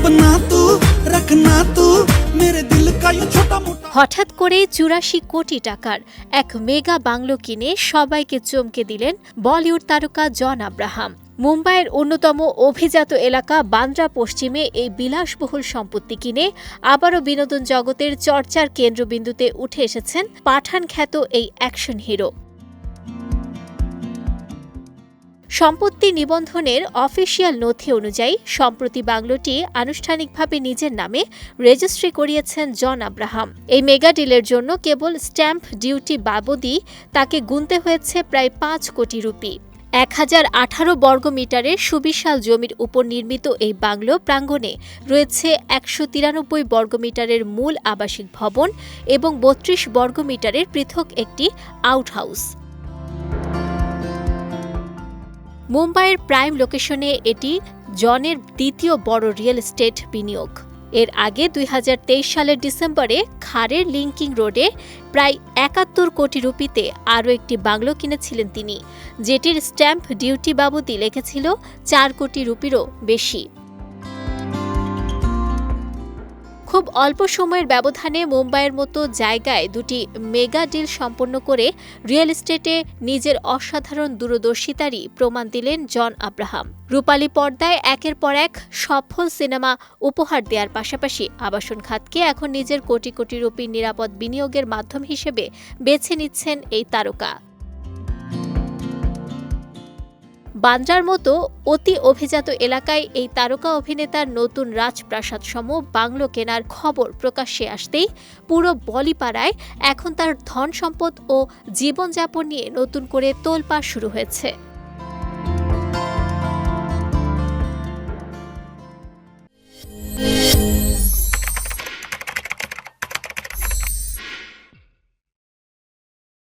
सपना तू रखना तू मेरे दिल का ये छोटा मोटा। হঠাৎ করেই ৮৪ কোটি টাকার এক মেগা বাংলো কিনে সবাইকে চমকে দিলেন বলিউড তারকা জন আব্রাহাম। মুম্বাইয়ের অন্যতম অভিজাত এলাকা বান্দ্রা পশ্চিমে এই বিলাসবহুল সম্পত্তি কিনে আবারও বিনোদন জগতের চর্চার কেন্দ্রবিন্দুতে উঠে এসেছেন পাঠান খ্যাত এই অ্যাকশন হিরো। সম্পত্তি নিবন্ধনের অফিসিয়াল নথি অনুযায়ী সম্প্রতি বাংলোটি আনুষ্ঠানিকভাবে নিজের নামে রেজিস্ট্রি করিয়েছেন জন আব্রাহাম। এই মেগা ডিলের জন্য কেবল স্ট্যাম্প ডিউটি বাবদই তাকে গুনতে হয়েছে প্রায় ৫ কোটি রুপি। ১০১৮ বর্গমিটারের সুবিশাল জমির উপর নির্মিত এই বাংলো প্রাঙ্গণে রয়েছে ১৯৩ বর্গমিটারের মূল আবাসিক ভবন এবং ৩২ বর্গমিটারের পৃথক একটি আউটহাউস। মুম্বাইয়ের প্রাইম লোকেশনে এটি জনের দ্বিতীয় বড় রিয়েল এস্টেট বিনিয়োগ। এর আগে ২০২৩ সালের ডিসেম্বরে খারের লিংকিং রোডে প্রায় ৭১ কোটি রুপিতে আরও একটি বাংলো কিনেছিলেন তিনি, যেটির স্ট্যাম্প ডিউটি বাবদই লেগেছিল ৪ কোটি রুপিরও বেশি। খুব অল্প সময়ের ব্যবধানে মুম্বাইয়ের মতো জায়গায় দুটি মেগা ডিল সম্পন্ন করে রিয়েল এস্টেটে নিজের অসাধারণ দূরদর্শিতারই প্রমাণ দিলেন জন আব্রাহাম। রূপালী পর্দায় একের পর এক সফল সিনেমা উপহার দেওয়ার পাশাপাশি আবাসন খাতকে এখন নিজের কোটি কোটি রুপির নিরাপদ বিনিয়োগের মাধ্যম হিসেবে বেছে নিচ্ছেন এই তারকা। বান্দ্রার মতো অতি অভিজাত এলাকায় এই তারকা অভিনেতার নতুন রাজপ্রাসাদসম বাংলো কেনার খবর প্রকাশ্যে আসতেই পুরো বলিপাড়ায় এখন তার ধন সম্পদ ও জীবনযাপন নিয়ে নতুন করে তোলপাড় শুরু হয়েছে।